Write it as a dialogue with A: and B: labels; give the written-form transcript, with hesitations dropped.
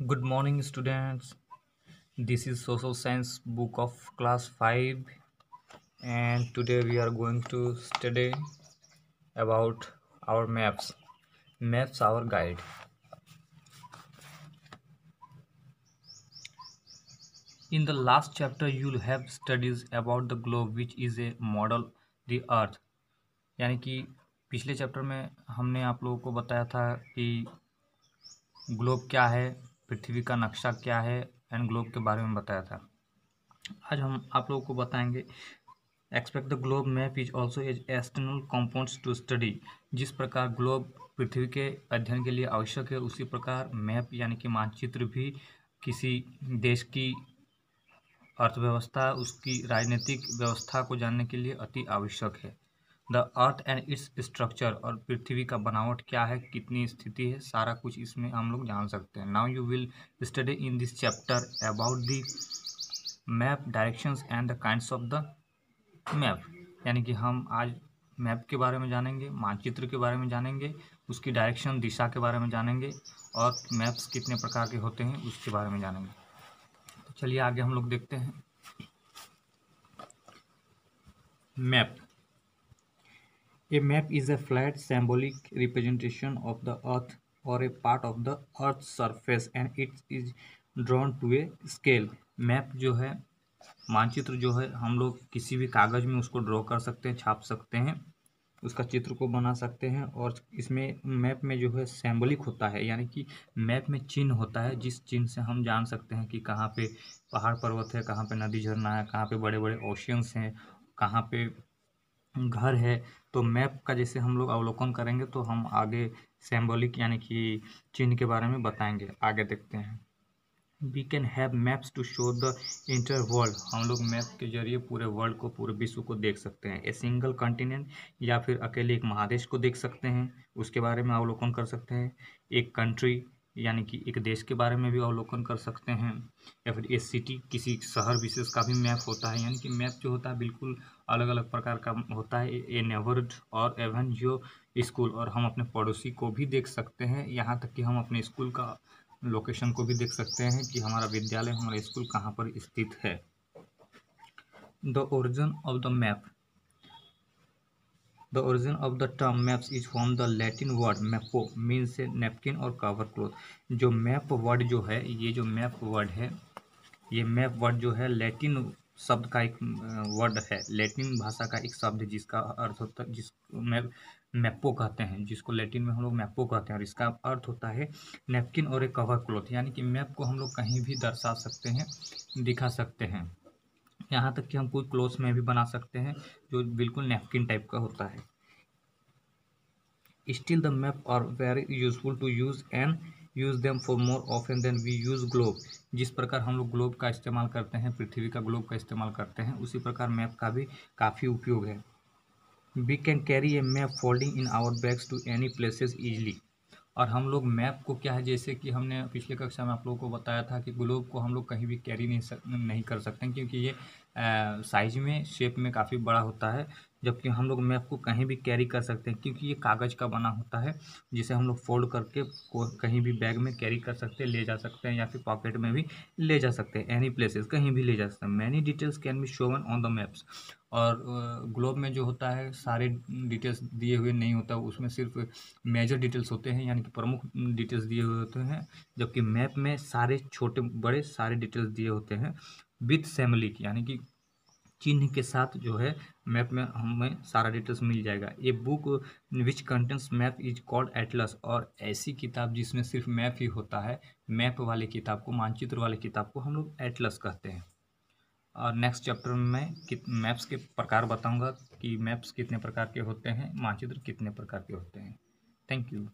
A: Good morning, students. This is Social Science book of class 5, and today we are going to study about our maps. Maps, our guide. In the last chapter, you'll have studies about the globe, which is a model the earth. यानी कि पिछले chapter में हमने आप लोगों को बताया था कि ग्लोब क्या है, पृथ्वी का नक्शा क्या है, एंड ग्लोब के बारे में बताया था। आज हम आप लोगों को बताएंगे expect the globe map is also as external compounds to study. जिस प्रकार ग्लोब पृथ्वी के अध्ययन के लिए आवश्यक है, उसी प्रकार मैप यानी कि मानचित्र भी किसी देश की अर्थव्यवस्था, उसकी राजनीतिक व्यवस्था को जानने के लिए अति आवश्यक है। The earth and its structure, और पृथ्वी का बनावट क्या है, कितनी स्थिति है, सारा कुछ इसमें हम लोग जान सकते हैं। Now you will study in this chapter about the map, directions and the kinds of the map. यानी कि हम आज मैप के बारे में जानेंगे, मानचित्र के बारे में जानेंगे, उसकी डायरेक्शन, दिशा के बारे में जानेंगे, और मैप्स कितने प्रकार के होते हैं उसके बारे में जानेंगे। तो चलिए आगे हम लोग देखते हैं। Map. A map is a flat symbolic representation of the earth or a part of the earth's surface and it is drawn to a scale। Map जो है, मानचित्र जो है, हम लोग किसी भी कागज़ में उसको ड्रॉ कर सकते हैं, छाप सकते हैं, उसका चित्र को बना सकते हैं। और इसमें मैप में जो है सिंबॉलिक होता है, यानी कि मैप में चिन्ह होता है, जिस चिन्ह से हम जान सकते हैं कि कहाँ पे पहाड़ पर्वत है, कहाँ पे नदी झरना है, कहाँ पे बड़े बड़े ओशियंस हैं, कहाँ पे घर है। तो मैप का जैसे हम लोग अवलोकन करेंगे तो हम आगे सिंबॉलिक यानी कि चिन्ह के बारे में बताएंगे। आगे देखते हैं। We can have maps to show the inter world. हम लोग मैप के जरिए पूरे वर्ल्ड को, पूरे विश्व को देख सकते हैं। ए सिंगल कॉन्टिनेंट, या फिर अकेले एक महादेश को देख सकते हैं, उसके बारे में अवलोकन कर सकते हैं। एक कंट्री यानी कि एक देश के बारे में भी अवलोकन कर सकते हैं। या फिर ए सिटी, किसी शहर विशेष का भी मैप होता है। यानी कि मैप जो होता है बिल्कुल अलग अलग प्रकार का होता है। ए नेबरहुड और एवन जो स्कूल, और हम अपने पड़ोसी को भी देख सकते हैं, यहाँ तक कि हम अपने स्कूल का लोकेशन को भी देख सकते हैं कि हमारा विद्यालय, हमारा स्कूल कहाँ पर स्थित है। The origin of the map. The origin of the term maps is from the Latin word mappa, means a napkin और कवर क्लॉथ। जो मैप वर्ड जो है, ये जो मैप वर्ड है, ये मैप वर्ड जो है लैटिन शब्द का एक वर्ड है, लैटिन भाषा का एक शब्द है, जिसका अर्थ होता है, जिस मैपो कहते हैं, जिसको लैटिन में हम लोग मैपो कहते हैं, और इसका अर्थ होता है नैपकिन और एक कवर क्लॉथ। यानी कि मैप को हम लोग कहीं भी दर्शा सकते हैं, दिखा सकते हैं, यहाँ तक कि हम कोई क्लोथ्स में भी बना सकते हैं जो बिल्कुल नैपकिन टाइप का होता है। Still the map are very useful to use and use them for more often than we use globe. जिस प्रकार हम लोग ग्लोब का इस्तेमाल करते हैं, पृथ्वी का ग्लोब का इस्तेमाल करते हैं, उसी प्रकार मैप का भी काफ़ी उपयोग है। We can carry a map folding in our bags to any places easily. और हम लोग मैप को क्या है, जैसे कि हमने पिछले कक्षा में आप लोगों को बताया था कि ग्लोब को हम लोग कहीं भी कैरी नहीं कर सकते हैं, क्योंकि ये साइज में, शेप में काफ़ी बड़ा होता है। जबकि हम लोग मैप को कहीं भी कैरी कर सकते हैं, क्योंकि ये कागज़ का बना होता है, जिसे हम लोग फोल्ड करके कहीं भी बैग में कैरी कर सकते हैं, ले जा सकते हैं, या फिर पॉकेट में भी ले जा सकते हैं। एनी प्लेसेस, कहीं भी ले जा सकते हैं। Many details can be Sovan on the maps. और ग्लोब में जो होता है सारे डिटेल्स दिए हुए नहीं होता, उसमें सिर्फ मेजर डिटेल्स होते हैं, यानी कि प्रमुख डिटेल्स दिए हुए होते हैं। जबकि मैप में सारे छोटे बड़े सारे डिटेल्स दिए होते हैं विथ सिंबॉलिक, यानी कि चिन्ह के साथ जो है मैप में हमें सारा डिटेल्स मिल जाएगा। A book which contents map is called Atlas. और ऐसी किताब जिसमें सिर्फ मैप ही होता है, मैप वाली किताब को, मानचित्र वाली किताब को हम लोग एटलस कहते हैं। और नेक्स्ट चैप्टर में मैं मैप्स के प्रकार बताऊंगा कि मैप्स कितने प्रकार के होते हैं, मानचित्र कितने प्रकार के होते हैं। Thank you.